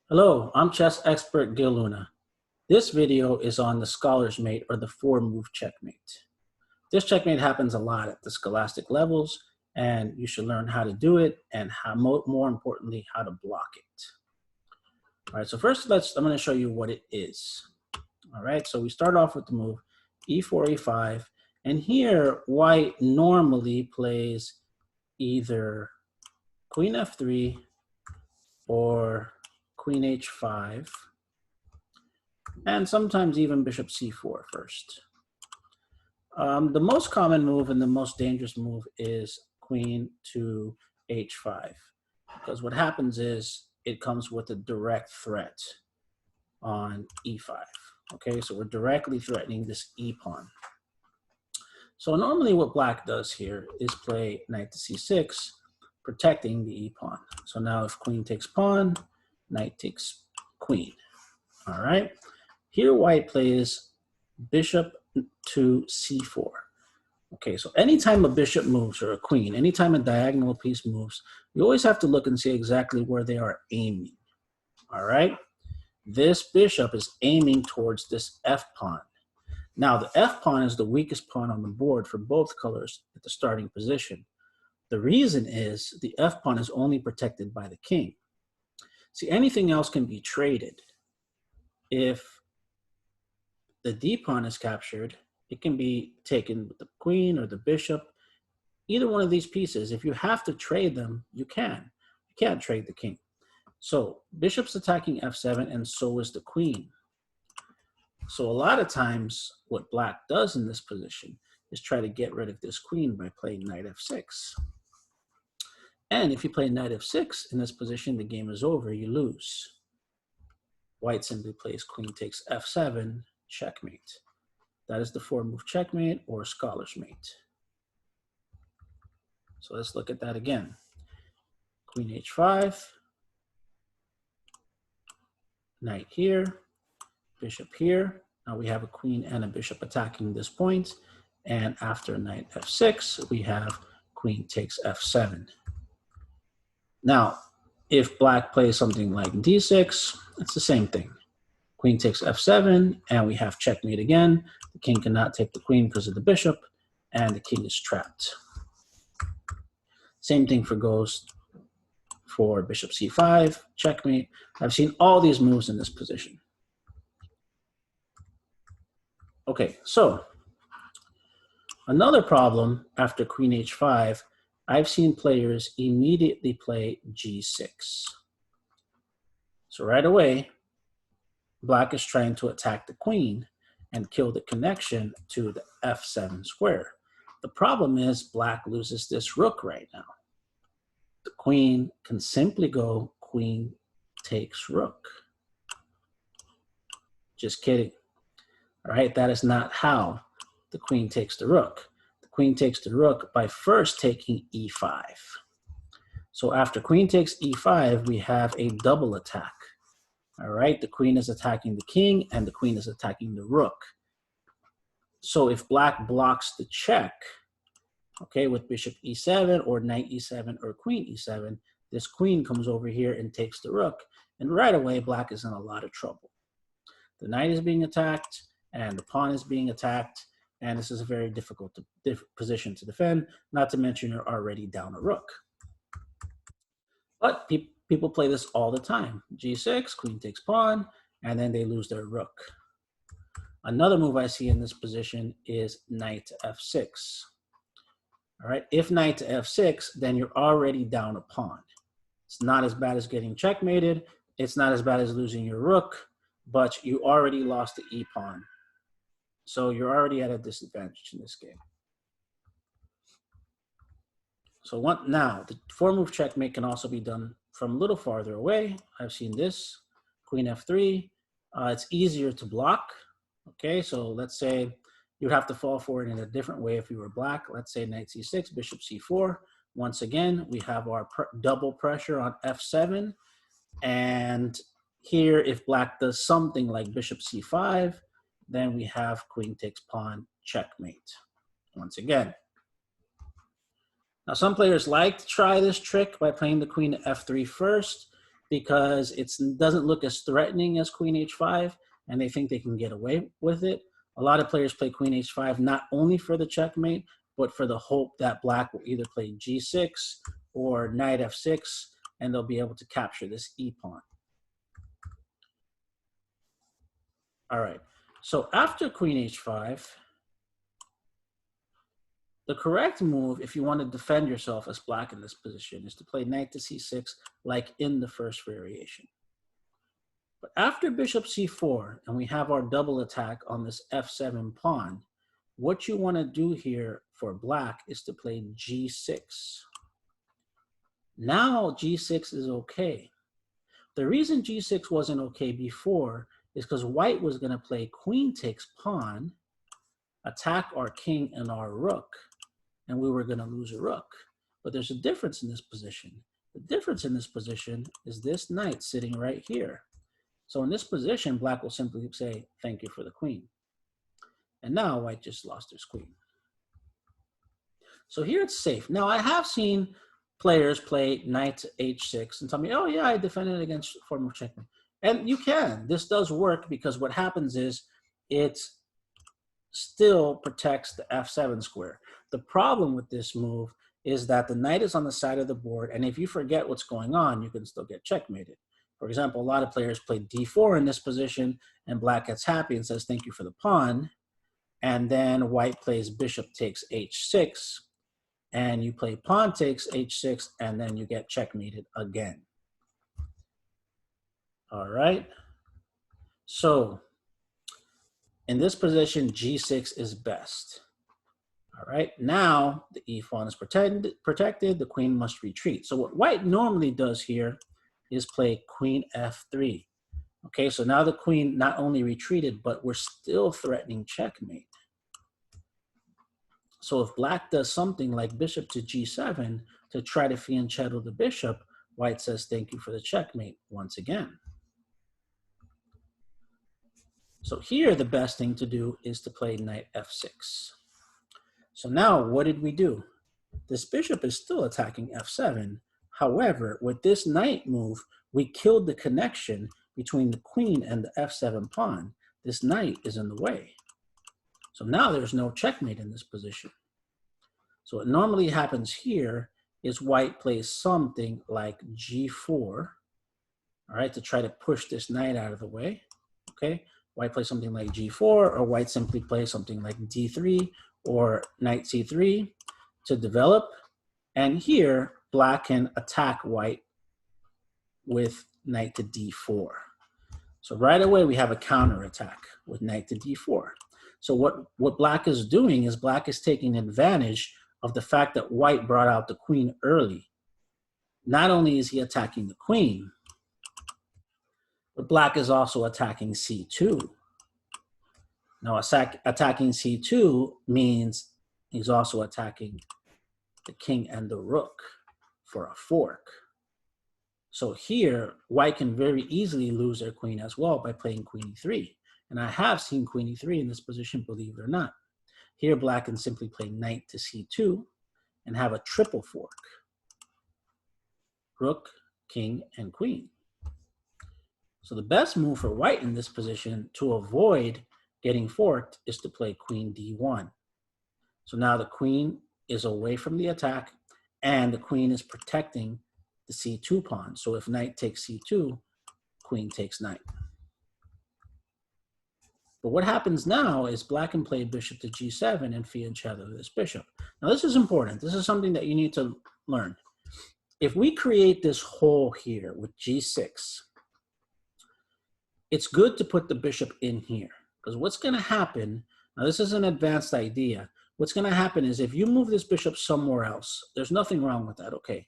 Hello, I'm chess expert Gil Luna. This video is on the scholar's mate or the four-move checkmate. This checkmate happens a lot at the scholastic levels, and you should learn how to do it and more importantly, how to block it. All right, so first I'm going to show you what it is. All right, so we start off with the move e4, e5, and here white normally plays either queen f3 or queen h5, and sometimes even bishop c4 first. The most common move and the most dangerous move is queen to h5, because what happens is it comes with a direct threat on e5. Okay, so we're directly threatening this e pawn. So normally what black does here is play knight to c6, protecting the e pawn. So now if queen takes pawn, knight takes queen. All right, here white plays bishop to c4. Okay, so anytime a bishop moves or a queen, anytime a diagonal piece moves, you always have to look and see exactly where they are aiming. All right, this bishop is aiming towards this f pawn. Now the f pawn is the weakest pawn on the board for both colors at the starting position. The reason is the f pawn is only protected by the king. See, anything else can be traded. If the d pawn is captured, it can be taken with the queen or the bishop. Either one of these pieces, if you have to trade them, you can. You can't trade the king. So bishop's attacking f7, and so is the queen. So a lot of times what black does in this position is try to get rid of this queen by playing knight f6. And if you play knight f6 in this position, the game is over, you lose. White simply plays queen takes f7, checkmate. That is the four-move checkmate or scholar's mate. So let's look at that again. Queen h5, knight here, bishop here. Now we have a queen and a bishop attacking this point. And after knight f6, we have queen takes f7. Now, if black plays something like d6, it's the same thing. Queen takes f7, and we have checkmate again. The king cannot take the queen because of the bishop, and the king is trapped. Same thing goes for bishop c5, checkmate. I've seen all these moves in this position. Okay, so another problem after queen h5, I've seen players immediately play g6. So right away, black is trying to attack the queen and kill the connection to the f7 square. The problem is black loses this rook right now. The queen can simply go queen takes rook. Just kidding. All right, that is not how the queen takes the rook. The queen takes the rook by first taking e5. So after queen takes e5, we have a double attack. All right, the queen is attacking the king and the queen is attacking the rook. So if black blocks the check, okay, with bishop e7 or knight e7 or queen e7, this queen comes over here and takes the rook. And right away, black is in a lot of trouble. The knight is being attacked and the pawn is being attacked. And this is a very difficult position to defend, not to mention you're already down a rook. But people play this all the time. g6, queen takes pawn, and then they lose their rook. Another move I see in this position is knight to f6. All right, if knight to f6, then you're already down a pawn. It's not as bad as getting checkmated. It's not as bad as losing your rook, but you already lost the e pawn. So you're already at a disadvantage in this game. So now, the four-move checkmate can also be done from a little farther away. I've seen this, queen f3. It's easier to block. Okay, so let's say you'd have to fall for it in a different way if you were black. Let's say knight c6, bishop c4. Once again, we have our double pressure on f7. And here, if black does something like bishop c5, then we have queen takes pawn, checkmate. Once again. Now, some players like to try this trick by playing the queen to f3 first, because it doesn't look as threatening as queen h5, and they think they can get away with it. A lot of players play queen h5 not only for the checkmate, but for the hope that black will either play g6 or knight f6, and they'll be able to capture this e-pawn. All right, so after queen h5, the correct move, if you want to defend yourself as black in this position, is to play knight to c6 like in the first variation. But after bishop c4, and we have our double attack on this f7 pawn, what you want to do here for black is to play g6. Now g6 is okay. The reason g6 wasn't okay before is because white was going to play queen takes pawn, attack our king and our rook, and we were going to lose a rook. But there's a difference in this position. The difference in this position is this knight sitting right here. So in this position, black will simply say, thank you for the queen. And now white just lost his queen. So here it's safe. Now I have seen players play knight to h6 and tell me, oh yeah, I defended against form of checkmate. And you can. This does work because what happens is it still protects the f7 square. The problem with this move is that the knight is on the side of the board, and if you forget what's going on, you can still get checkmated. For example, a lot of players play d4 in this position, and black gets happy and says, thank you for the pawn. And then white plays bishop takes h6, and you play pawn takes h6, and then you get checkmated again. All right. So in this position, g6 is best. All right. Now the e pawn is protected. The queen must retreat. So what white normally does here is play queen f3. Okay, so now the queen not only retreated, but we're still threatening checkmate. So if black does something like bishop to g7 to try to fianchetto the bishop, white says thank you for the checkmate once again. So here the best thing to do is to play knight f6. So now what did we do? This bishop is still attacking f7. However, with this knight move, we killed the connection between the queen and the f7 pawn. This knight is in the way. So now there's no checkmate in this position. So what normally happens here is white plays something like g4, all right, to try to push this knight out of the way, okay? White plays something like g4, or white simply plays something like d3 or knight c3 to develop. And here, black can attack white with knight to d4. So right away, we have a counterattack with knight to d4. So what black is doing is black is taking advantage of the fact that white brought out the queen early. Not only is he attacking the queen, but black is also attacking c2. Now, attacking c2 means he's also attacking the king and the rook for a fork. So here, white can very easily lose their queen as well by playing queen e3. And I have seen queen e3 in this position, believe it or not. Here, black can simply play knight to c2 and have a triple fork. Rook, king, and queen. So the best move for white in this position to avoid getting forked is to play queen d1. So now the queen is away from the attack, and the queen is protecting the c2 pawn. So if knight takes c2, queen takes knight. But what happens now is black can play bishop to g7 and fianchetto this bishop. Now this is important. This is something that you need to learn. If we create this hole here with g6, it's good to put the bishop in here, because what's going to happen, now this is an advanced idea, what's going to happen is if you move this bishop somewhere else, there's nothing wrong with that, okay?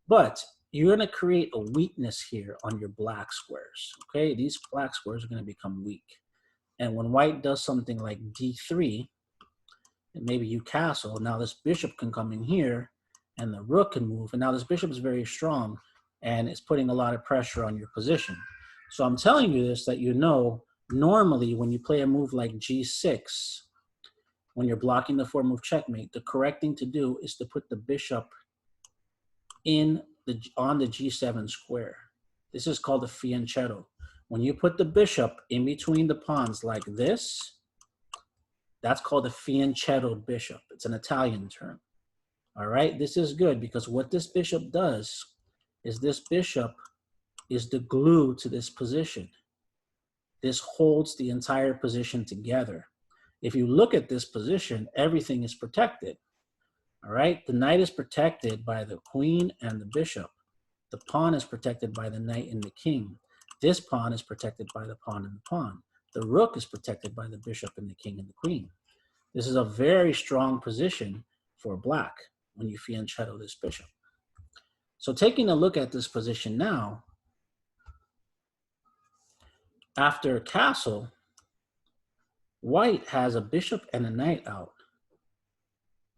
But you're going to create a weakness here on your black squares, okay? These black squares are going to become weak. And when white does something like d3, and maybe you castle, now this bishop can come in here, and the rook can move, and now this bishop is very strong, and it's putting a lot of pressure on your position. So I'm telling you this that you know, normally when you play a move like g6, when you're blocking the form of checkmate, the correct thing to do is to put the bishop on the g7 square. This is called a fianchetto. When you put the bishop in between the pawns like this, that's called a fianchettoed bishop. It's an Italian term. All right, this is good because what this bishop does is this bishop is the glue to this position. This holds the entire position together. If you look at this position, everything is protected. All right, the knight is protected by the queen and the bishop. The pawn is protected by the knight and the king. This pawn is protected by the pawn and the pawn. The rook is protected by the bishop and the king and the queen. This is a very strong position for black when you fianchetto this bishop. So taking a look at this position now, after castle, white has a bishop and a knight out,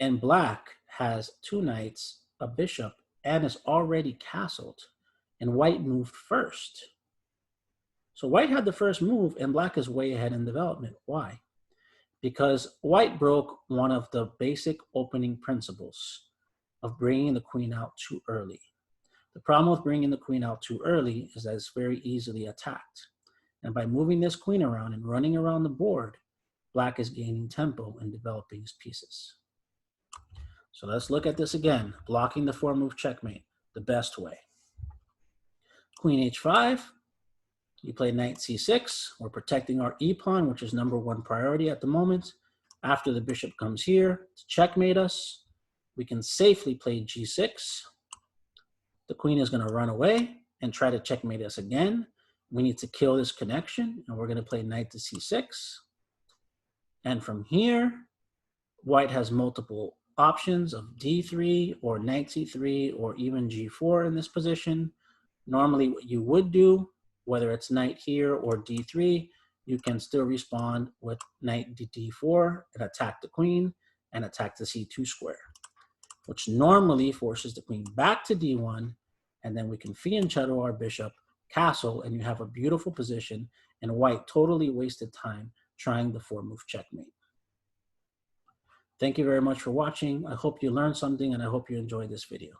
and black has two knights, a bishop, and is already castled, and white moved first. So white had the first move, and black is way ahead in development. Why? Because white broke one of the basic opening principles of bringing the queen out too early. The problem with bringing the queen out too early is that it's very easily attacked. And by moving this queen around and running around the board, black is gaining tempo and developing his pieces. So let's look at this again, blocking the four-move checkmate the best way. Queen h5, you play knight c6. We're protecting our e-pawn, which is #1 priority at the moment. After the bishop comes here to checkmate us, we can safely play g6. The queen is going to run away and try to checkmate us again. We need to kill this connection, and we're going to play knight to c6. And from here, white has multiple options of d3 or knight c3 or even g4 in this position. Normally what you would do, whether it's knight here or d3, you can still respond with knight to d4 and attack the queen and attack the c2 square, which normally forces the queen back to d1, and then we can fianchetto our bishop, castle, and you have a beautiful position, and white totally wasted time trying the four-move checkmate. Thank you very much for watching. I hope you learned something, and I hope you enjoyed this video.